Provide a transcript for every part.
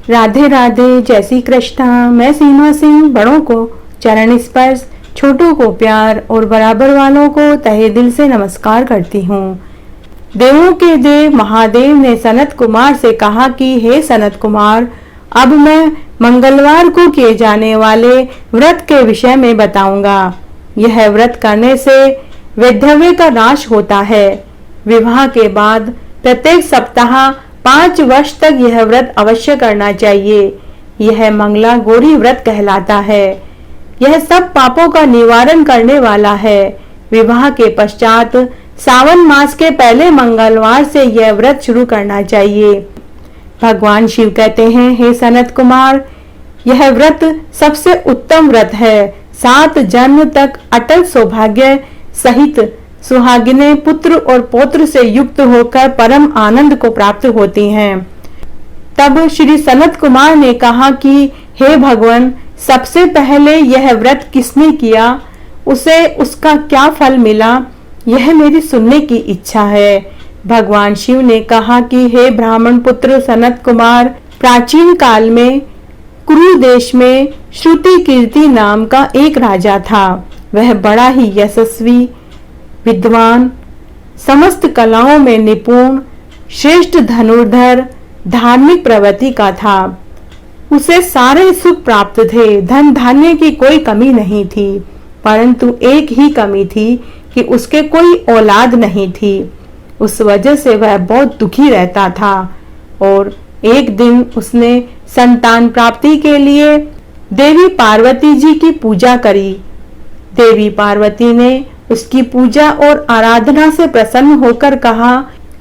राधे राधे। जय श्री कृष्ण। मैं सीमा सिंह बड़ों को चरण स्पर्श, छोटों को प्यार और बराबर वालों को तहे दिल से नमस्कार करती हूँ। देवों के देव महादेव ने सनत कुमार से कहा कि हे सनत कुमार, अब मैं मंगलवार को किए जाने वाले व्रत के विषय में बताऊंगा। यह व्रत करने से वैधव्य का नाश होता है। विवाह के बाद प्रत्येक सप्ताह 5 वर्ष तक यह व्रत अवश्य करना चाहिए। यह मंगला गौरी व्रत कहलाता है। यह सब पापों का निवारण करने वाला है। विवाह के पश्चात सावन मास के पहले मंगलवार से यह व्रत शुरू करना चाहिए। भगवान शिव कहते हैं, हे सनत कुमार, यह व्रत सबसे उत्तम व्रत है। 7 जन्म तक अटल सौभाग्य सहित सुहागिनें पुत्र और पौत्र से युक्त होकर परम आनंद को प्राप्त होती हैं। तब श्री सनत कुमार ने कहा कि हे भगवान, सबसे पहले यह व्रत किसने किया, उसे उसका क्या फल मिला, यह मेरी सुनने की इच्छा है। भगवान शिव ने कहा कि हे ब्राह्मण पुत्र सनत कुमार, प्राचीन काल में कुरु देश में श्रुति कीर्ति नाम का एक राजा था। वह बड़ा ही यशस्वी, विद्वान, समस्त कलाओं में निपुण, श्रेष्ठ धनुर्धर, धार्मिक प्रवृत्ति का था। उसे सारे सुख प्राप्त थे, धन धान्य की कोई कमी नहीं थी, परंतु एक ही कमी थी कि उसके कोई औलाद नहीं थी। उस वजह से वह बहुत दुखी रहता था और एक दिन उसने संतान प्राप्ति के लिए देवी पार्वती जी की पूजा करी। देवी पार्वती ने उसकी पूजा और आराधना से प्रसन्न होकर कहा,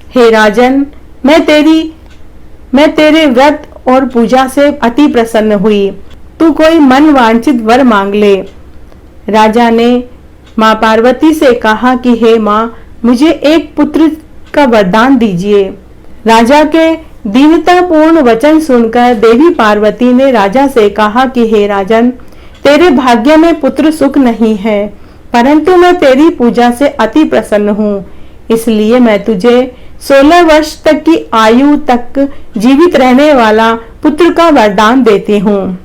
हे राजन, मैं तेरे व्रत और पूजा से अति प्रसन्न हुई। तू कोई मन वांछित वर मांग ले। राजा ने माँ पार्वती से कहा कि हे माँ, मुझे एक पुत्र का वरदान दीजिए। राजा के दीनतापूर्ण वचन सुनकर देवी पार्वती ने राजा से कहा कि हे राजन, तेरे भाग्य में पुत्र सुख नहीं है, परंतु मैं तेरी पूजा से अति प्रसन्न हूँ, इसलिए मैं तुझे 16 वर्ष तक की आयु तक जीवित रहने वाला पुत्र का वरदान देती हूँ।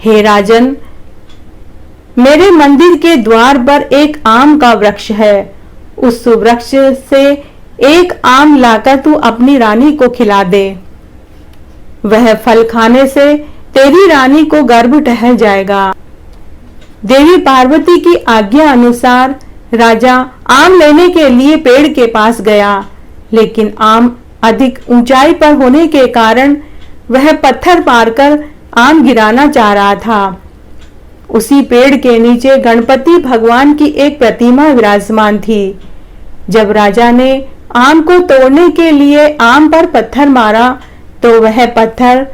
हे राजन, मेरे मंदिर के द्वार पर एक आम का वृक्ष है। उस वृक्ष से एक आम लाकर तू अपनी रानी को खिला दे। वह फल खाने से तेरी रानी को गर्भ टहल जाएगा। देवी पार्वती की आज्ञा अनुसार राजा आम लेने के लिए पेड़ के पास गया, लेकिन आम अधिक ऊंचाई पर होने के कारण वह पत्थर मारकर आम गिराना चाह रहा था। उसी पेड़ के नीचे गणपति भगवान की एक प्रतिमा विराजमान थी। जब राजा ने आम को तोड़ने के लिए आम पर पत्थर मारा तो वह पत्थर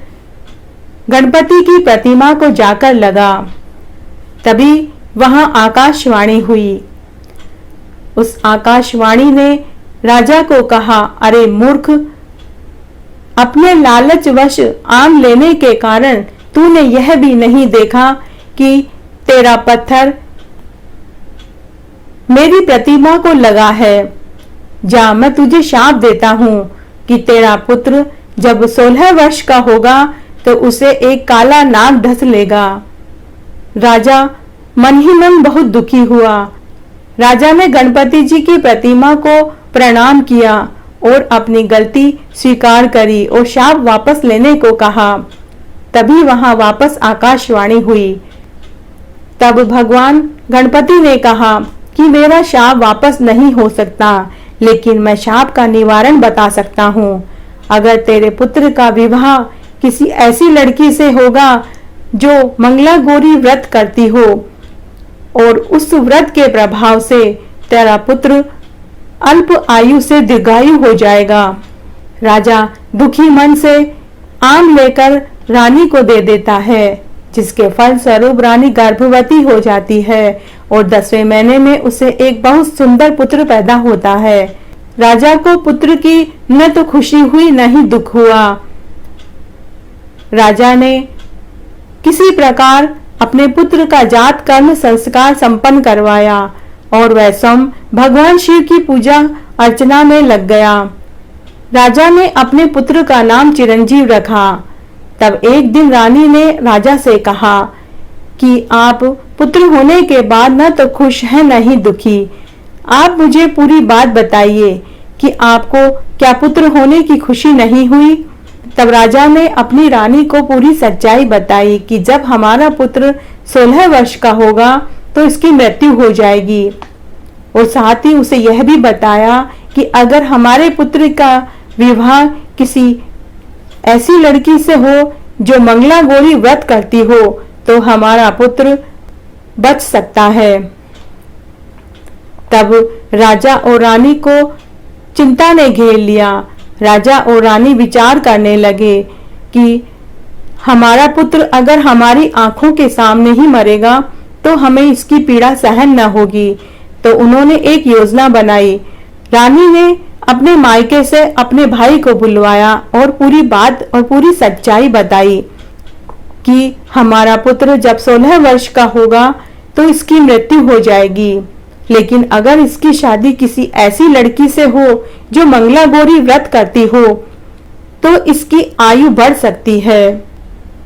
गणपति की प्रतिमा को जाकर लगा। तभी वहां आकाशवाणी हुई। उस आकाशवाणी ने राजा को कहा, अरे मूर्ख, अपने लालचवश आम लेने के कारण तूने यह भी नहीं देखा कि तेरा पत्थर मेरी प्रतिमा को लगा है। जा, मैं तुझे शाप देता हूं कि तेरा पुत्र जब 16 वर्ष का होगा तो उसे एक काला नाग ढस लेगा। राजा मन ही मन बहुत दुखी हुआ। राजा ने गणपति जी की प्रतिमा को प्रणाम किया और अपनी गलती स्वीकार करी और शाप वापस लेने को कहा। तभी वहां वापस आकाशवाणी हुई। तब भगवान गणपति ने कहा कि मेरा शाप वापस नहीं हो सकता, लेकिन मैं शाप का निवारण बता सकता हूँ। अगर तेरे पुत्र का विवाह किसी ऐसी लड़की से होगा जो मंगला गौरी व्रत करती हो और उस व्रत के प्रभाव से तेरा पुत्र अल्प आयु से दीर्घायु हो जाएगा। राजा दुखी मन से आम लेकर रानी को दे देता है, जिसके फल स्वरूप रानी गर्भवती हो जाती है और 10वें महीने में उसे एक बहुत सुंदर पुत्र पैदा होता है। राजा को पुत्र की न तो खुशी हुई न ही दुख हुआ। राजा ने किसी प्रकार अपने पुत्र का जात कर्म संस्कार संपन्न करवाया और वह स्वयं भगवान शिव की पूजा अर्चना में लग गया। राजा ने अपने पुत्र का नाम चिरंजीव रखा। तब एक दिन रानी ने राजा से कहा कि आप पुत्र होने के बाद न तो खुश हैं न ही दुखी। आप मुझे पूरी बात बताइए कि आपको क्या पुत्र होने की खुशी नहीं हुई। तब राजा ने अपनी रानी को पूरी सच्चाई बताई कि जब हमारा पुत्र 16 वर्ष का होगा तो इसकी मृत्यु हो जाएगी, और साथ ही उसे यह भी बताया कि अगर हमारे पुत्र का विवाह किसी ऐसी लड़की से हो जो मंगला गौरी व्रत करती हो तो हमारा पुत्र बच सकता है। तब राजा और रानी को चिंता ने घेर लिया। राजा और रानी विचार करने लगे कि हमारा पुत्र अगर हमारी आंखों के सामने ही मरेगा तो हमें इसकी पीड़ा सहन न होगी। तो उन्होंने एक योजना बनाई। रानी ने अपने मायके से अपने भाई को बुलवाया और पूरी बात और पूरी सच्चाई बताई कि हमारा पुत्र जब 16 वर्ष का होगा तो इसकी मृत्यु हो जाएगी, लेकिन अगर इसकी शादी किसी ऐसी लड़की से हो जो मंगला गौरी व्रत करती हो तो इसकी आयु बढ़ सकती है।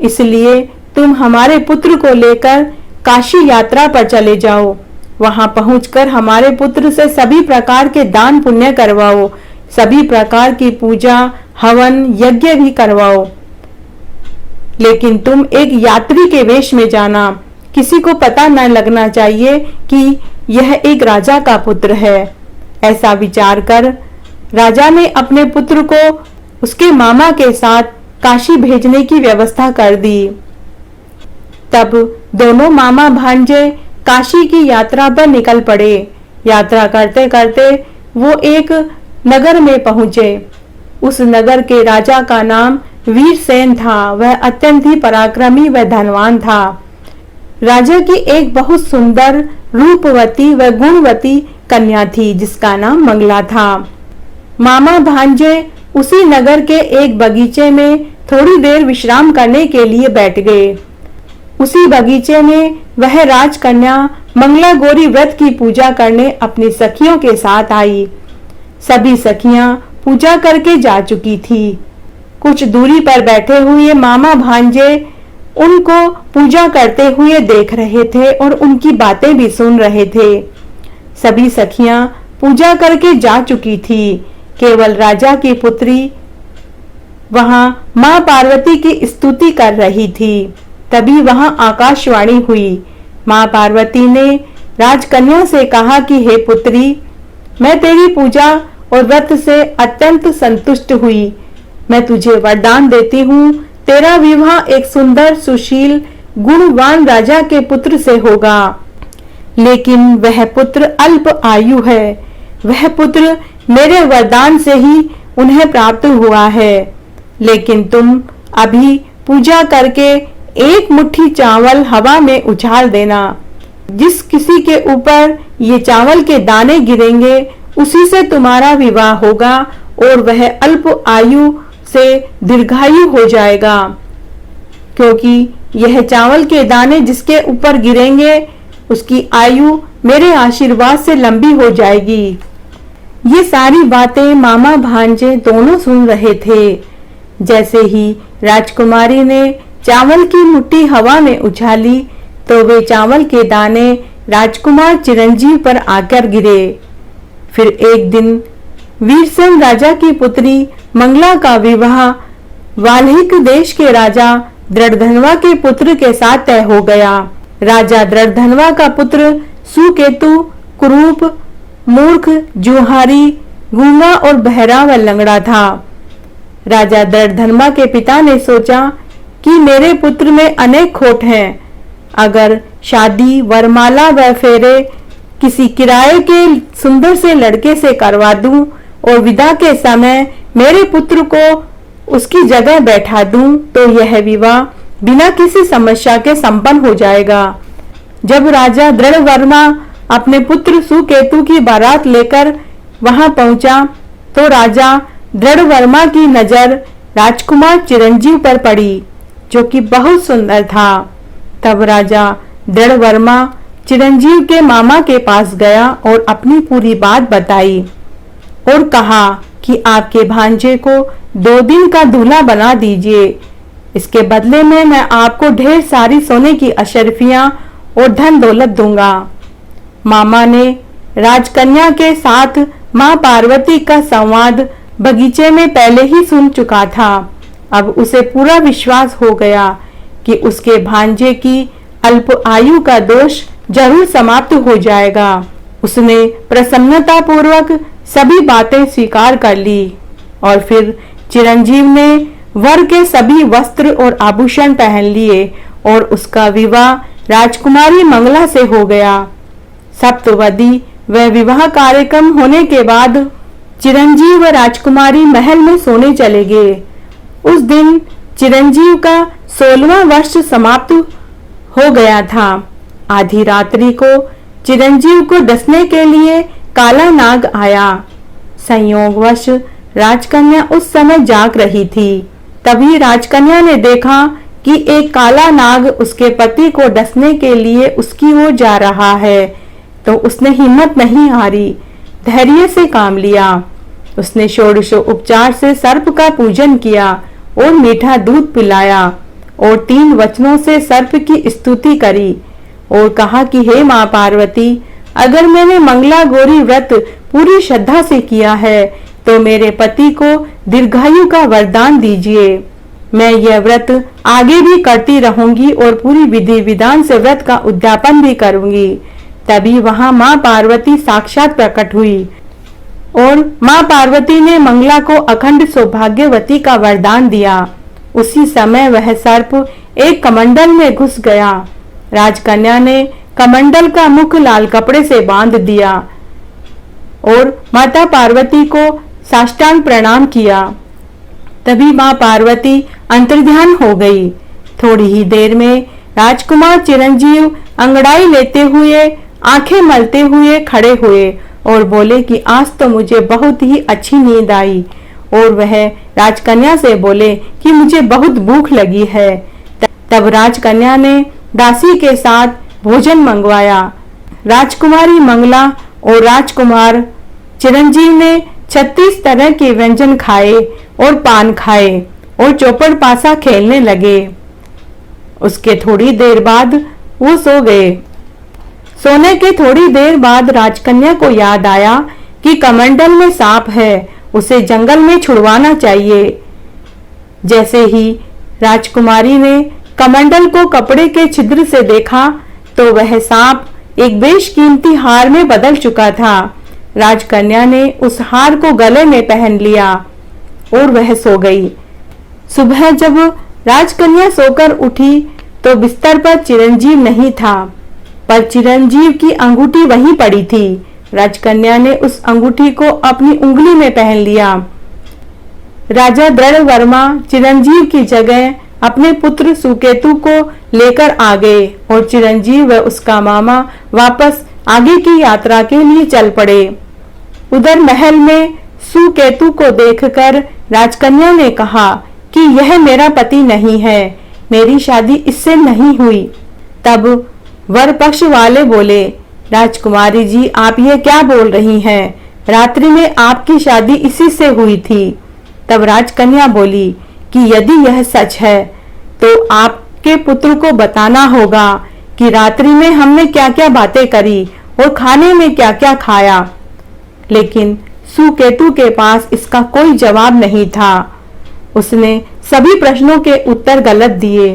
इसलिए तुम हमारे पुत्र को लेकर काशी यात्रा पर चले जाओ। वहां पहुंचकर हमारे पुत्र से सभी प्रकार के दान पुण्य करवाओ, सभी प्रकार की पूजा हवन यज्ञ भी करवाओ, लेकिन तुम एक यात्री के वेश में जाना। किसी को पता न लगना चाहिए कि यह एक राजा का पुत्र है। ऐसा विचार कर राजा ने अपने पुत्र को उसके मामा के साथ काशी भेजने की व्यवस्था कर दी। तब दोनों मामा भांजे काशी की यात्रा पर निकल पड़े। यात्रा करते करते वो एक नगर में पहुंचे। उस नगर के राजा का नाम वीरसेन था। वह अत्यंत ही पराक्रमी व धनवान था। राजा की एक बहुत सुंदर रूपवती व गुणवती कन्या थी जिसका नाम मंगला था। मामा भांजे उसी नगर के एक बगीचे में थोड़ी देर विश्राम करने के लिए बैठ गए। उसी बगीचे में वह राजकन्या मंगला गौरी व्रत की पूजा करने अपनी सखियों के साथ आई। सभी सखियां पूजा करके जा चुकी थी। कुछ दूरी पर बैठे हुए मामा भांजे उनको पूजा करते हुए देख रहे थे और उनकी बातें भी सुन रहे थे। सभी सखियां पूजा करके जा चुकी थी। केवल राजा की पुत्री वहां मां पार्वती की स्तुति कर रही थी। तभी वहां आकाशवाणी हुई। मां पार्वती ने राजकन्या से कहा कि हे पुत्री, मैं तेरी पूजा और व्रत से अत्यंत संतुष्ट हुई। मैं तुझे वरदान देती हूँ, तेरा विवाह एक सुंदर सुशील गुणवान राजा के पुत्र से होगा, लेकिन वह पुत्र अल्प आयु है। वह पुत्र मेरे वरदान से ही उन्हें प्राप्त हुआ है, लेकिन तुम अभी पूजा करके एक मुट्ठी चावल हवा में उछाल देना। जिस किसी के ऊपर ये चावल के दाने गिरेंगे उसी से तुम्हारा विवाह होगा और वह अल्प आयु से दीर्घायु हो जाएगा, क्योंकि यह चावल के दाने जिसके ऊपर गिरेंगे उसकी आयु मेरे आशीर्वाद से लंबी हो जाएगी। ये सारी बातें मामा भांजे दोनों सुन रहे थे। जैसे ही राजकुमारी ने चावल की मुट्ठी हवा में उछाली तो वे चावल के दाने राजकुमार चिरंजीव पर आकर गिरे। फिर एक दिन वीरसेन राजा की पुत्री मंगला का विवाह वाल्हिक देश के राजा दृढ़धनवा के पुत्र के साथ तय हो गया। राजा दृढ़धनवा का पुत्र सुकेतु कुरूप, मूर्ख, जुहारी, गूंगा और बहरा व लंगड़ा था। राजा दृढ़धनवा के पिता ने सोचा कि मेरे पुत्र में अनेक खोट हैं। अगर शादी, वरमाला व फेरे किसी किराए के सुंदर से लड़के से करवा दूं और विदा के समय मेरे पुत्र को उसकी जगह बैठा दूं तो यह विवाह बिना किसी समस्या के संपन्न हो जाएगा। जब राजा दृढ़वर्मा अपने पुत्र सुकेतु की बारात लेकर वहां पहुंचा तो राजा दृढ़वर्मा की नजर राजकुमार चिरंजीव पर पड़ी, जो कि बहुत सुंदर था। तब राजा दृढ़वर्मा चिरंजीव के मामा के पास गया और अपनी पूरी बात बताई और कहा कि आपके भांजे को 2 दिन का दूल्हा बना दीजिए। इसके बदले में मैं आपको ढेर सारी सोने की अशरफियां और धन दौलत दूंगा। मामा ने राजकन्या के साथ मां पार्वती का संवाद बगीचे में पहले ही सुन चुका था। अब उसे पूरा विश्वास हो गया कि उसके भांजे की अल्प आयु का दोष जरूर समाप्त हो जाएगा। उसने प्रसन्नता पूर्वक सभी बातें स्वीकार कर ली और फिर चिरंजीव ने वर के सभी वस्त्र और आभूषण पहन लिए और उसका विवाह राजकुमारी मंगला से हो गया। सप्तवदी व विवाह कार्यक्रम होने के बाद चिरंजीव व राजकुमारी महल में सोने चले गए। उस दिन चिरंजीव का 16वां वर्ष समाप्त हो गया था। आधी रात्रि को चिरंजीव को डसने के लिए काला नाग आया। संयोगवश राजकन्या उस समय जाग रही थी। तभी राजकन्या ने देखा कि एक काला नाग उसके पति को डसने के लिए उसकी ओर जा रहा है, तो उसने हिम्मत नहीं हारी, धैर्य से काम लिया। उसने षोडशोपचार से सर्प का पूजन किया और मीठा दूध पिलाया और 3 वचनों से सर्प की स्तुति करी और कहा कि हे मां पार्वती, अगर मैंने मंगला गौरी व्रत पूरी श्रद्धा से किया है तो मेरे पति को दीर्घायु का वरदान दीजिए। मैं यह व्रत आगे भी करती रहूंगी और पूरी विधि विधान से व्रत का उद्यापन भी करूंगी। तभी वहां मां पार्वती साक्षात प्रकट हुई और मां पार्वती ने मंगला को अखंड सौभाग्यवती का वरदान दिया। उसी समय वह सर्प एक कमंडल में घुस गया। राजकन्या ने कमंडल का मुख लाल कपड़े से बांध दिया और माता पार्वती को साष्टांग प्रणाम किया। तभी मां पार्वती अंतर्ध्यान हो गई। थोड़ी ही देर में राजकुमार चिरंजीव अंगड़ाई लेते हुए आंखें मलते हुए खड़े हुए और बोले कि आज तो मुझे बहुत ही अच्छी नींद आई। और वह राजकन्या से बोले कि मुझे बहुत भूख लगी है। तब राजकन्या ने दासी के साथ भोजन मंगवाया। राजकुमारी मंगला और राजकुमार चिरंजीव ने 36 तरह के व्यंजन खाए और पान खाए और चौपड़ पासा खेलने लगे। उसके थोड़ी देर बाद वो सो गए। सोने के थोड़ी देर बाद राजकन्या को याद आया कि कमंडल में सांप है, उसे जंगल में छुड़वाना चाहिए। जैसे ही राजकुमारी ने कमंडल को कपड़े के छिद्र से देखा तो वह सांप एक बेशकीमती हार में बदल चुका था। राजकन्या ने उस हार को गले में पहन लिया और वह सो गई। सुबह जब राजकन्या सोकर उठी तो बिस्तर पर चिरंजीव नहीं था, पर चिरंजीव की अंगूठी वहीं पड़ी थी। राजकन्या ने उस अंगूठी को अपनी उंगली में पहन लिया। राजा दृढ़ वर्मा चिरंजीव की जगह अपने पुत्र सुकेतु को लेकर आ गए और चिरंजीव व उसका मामा वापस आगे की यात्रा के लिए चल पड़े। उधर महल में सुकेतु को देखकर राजकन्या ने कहा कि यह मेरा पति नहीं है, मेरी शादी इससे नहीं हुई। तब वर पक्ष वाले बोले, राजकुमारी जी, आप ये क्या बोल रही हैं? रात्रि में आपकी शादी इसी से हुई थी। तब राजकन्या बोली कि यदि यह सच है तो आपके पुत्र को बताना होगा कि रात्रि में हमने क्या क्या बातें करी और खाने में क्या क्या खाया। लेकिन सुकेतु के पास इसका कोई जवाब नहीं था। उसने सभी प्रश्नों के उत्तर गलत दिए।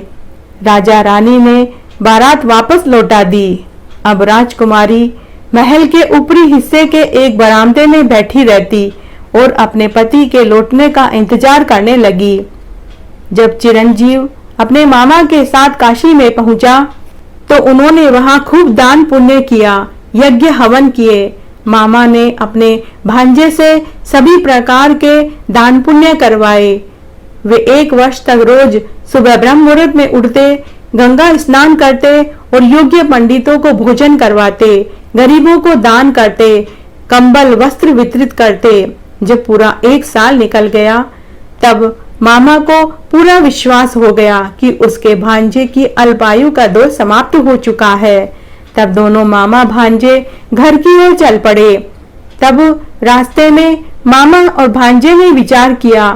राजा रानी ने बारात वापस लौटा दी। अब राजकुमारी महल के ऊपरी हिस्से के एक बरामदे में बैठी रहती और अपने पति के लौटने का इंतजार करने लगी। जब चिरंजीव अपने मामा के साथ काशी में पहुंचा तो उन्होंने वहां खूब दान पुण्य किया, यज्ञ हवन किए। मामा ने अपने भांजे से सभी प्रकार के दान पुण्य करवाए। वे 1 वर्ष तक रोज सुबह ब्रह्म मुहूर्त में उठते, गंगा स्नान करते और योग्य पंडितों को भोजन करवाते, गरीबों को दान करते, कंबल वस्त्र वितरित करते। जब पूरा 1 साल निकल गया तब मामा को पूरा विश्वास हो गया कि उसके भांजे की अल्पायु का दौर समाप्त हो चुका है। तब दोनों मामा भांजे घर की ओर चल पड़े। तब रास्ते में मामा और भांजे ने विचार किया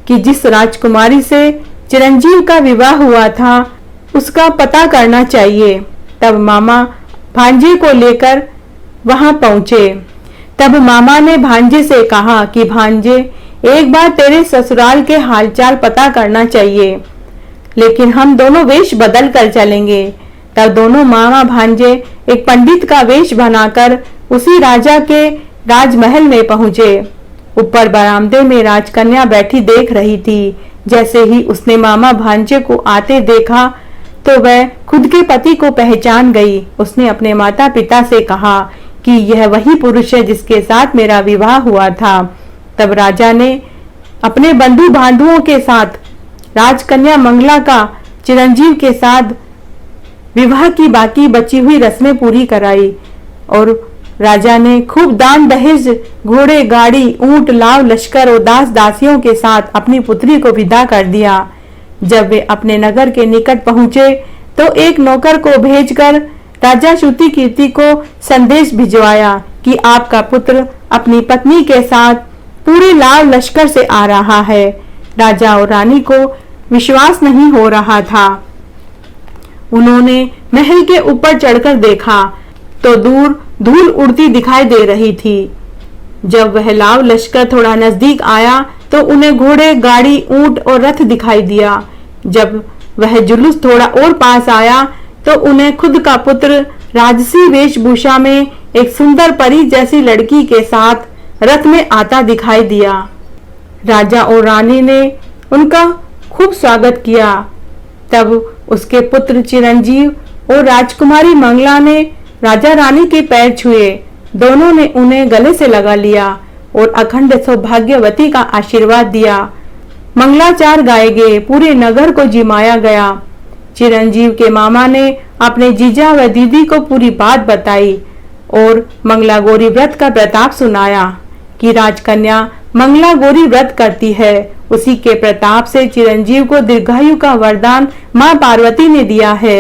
कि जिस राजकुमारी से चिरंजीव का विवाह हुआ था उसका पता करना चाहिए। तब मामा भांजे को लेकर वहां पहुंचे। तब मामा ने भांजे से कहा कि भांजे, एक बार तेरे ससुराल के हालचाल पता करना चाहिए, लेकिन हम दोनों वेश बदल कर चलेंगे। तब दोनों मामा भांजे एक पंडित का वेश बनाकर उसी राजा के राजमहल में पहुंचे। ऊपर बरामदे में राजकन्या बैठी देख रही थी। जैसे ही उसने मामा भांजे को आते देखा तो वह खुद के पति को पहचान गई। उसने अपने माता पिता से कहा कि यह वही पुरुष है जिसके साथ मेरा विवाह हुआ था। तब राजा ने अपने बंधु बांधुओं के साथ राजकन्या मंगला का चिरंजीव के साथ विवाह की बाकी बची हुई रस्में पूरी कराई और राजा ने खूब दान दहेज, घोड़े, गाड़ी, ऊंट, लाव, लश्कर और दास दासियों के साथ अपनी पुत्री को विदा कर दिया। जब वे अपने नगर के निकट पहुंचे तो एक नौकर को भेजकर राजा श्रुति कीर्ति को संदेश भिजवाया कि आपका पुत्र अपनी पत्नी के साथ पूरे लाव लश्कर से आ रहा है। राजा और रानी को विश्वास नहीं हो रहा था। उन्होंने महल के ऊपर चढ़कर देखा तो दूर धूल उड़ती दिखाई दे रही थी। जब वह लाव लश्कर थोड़ा नजदीक आया तो उन्हें घोड़े, गाड़ी, ऊंट और रथ दिखाई दिया। जब वह जुलूस थोड़ा और पास आया तो उन्हें खुद का पुत्र राजसी वेशभूषा में एक सुंदर परी जैसी लड़की के साथ रथ में आता दिखाई दिया। राजा और रानी ने उनका खूब स्वागत किया। तब उसके पुत्र चिरंजीव और राजकुमारी मंगला ने राजा रानी के पैर छुए। दोनों ने उन्हें गले से लगा लिया और अखंड सौभाग्यवती का आशीर्वाद दिया। मंगलाचार गाए गए, पूरे नगर को जिमाया गया। चिरंजीव के मामा ने अपने जीजा व दीदी को पूरी बात बताई और मंगला गौरी व्रत का प्रताप सुनाया कि राजकन्या मंगला गौरी व्रत करती है। उसी के प्रताप से चिरंजीव को दीर्घायु का वरदान मां पार्वती ने दिया है।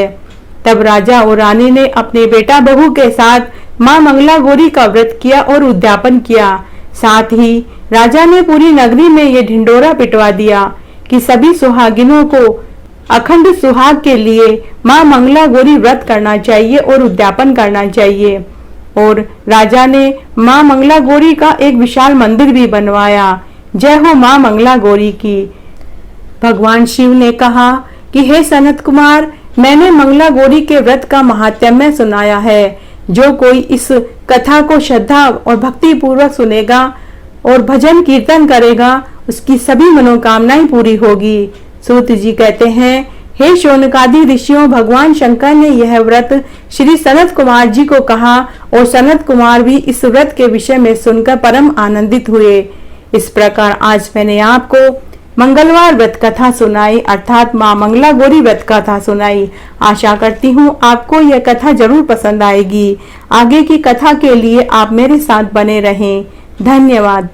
तब राजा और रानी ने अपने बेटा बहू के साथ मां मंगला गौरी का व्रत किया और उद्यापन किया। साथ ही राजा ने पूरी नगरी में ये ढिंडोरा पिटवा दिया कि सभी सुहागिनों को अखंड सुहाग के लिए मां मंगला गौरी व्रत करना चाहिए और उद्यापन करना चाहिए। और राजा ने मां मंगला गौरी का एक विशाल मंदिर भी बनवाया। जय हो मां मंगला गौरी की। भगवान शिव ने कहा कि हे सनत कुमार, मैंने मंगला गौरी के व्रत का महात्म्य सुनाया है। जो कोई इस कथा को श्रद्धा और भक्ति पूर्वक सुनेगा और भजन कीर्तन करेगा उसकी सभी मनोकामनाएं पूरी होगी। सूत जी कहते हैं, हे शौनकादि ऋषियों, भगवान शंकर ने यह व्रत श्री सनत कुमार जी को कहा और सनत कुमार भी इस व्रत के विषय में सुनकर परम आनंदित हुए। इस प्रकार आज मैंने आपको मंगलवार व्रत कथा सुनाई, अर्थात मां मंगला गौरी व्रत कथा सुनाई। आशा करती हूँ आपको यह कथा जरूर पसंद आएगी। आगे की कथा के लिए आप मेरे साथ बने रहें। धन्यवाद।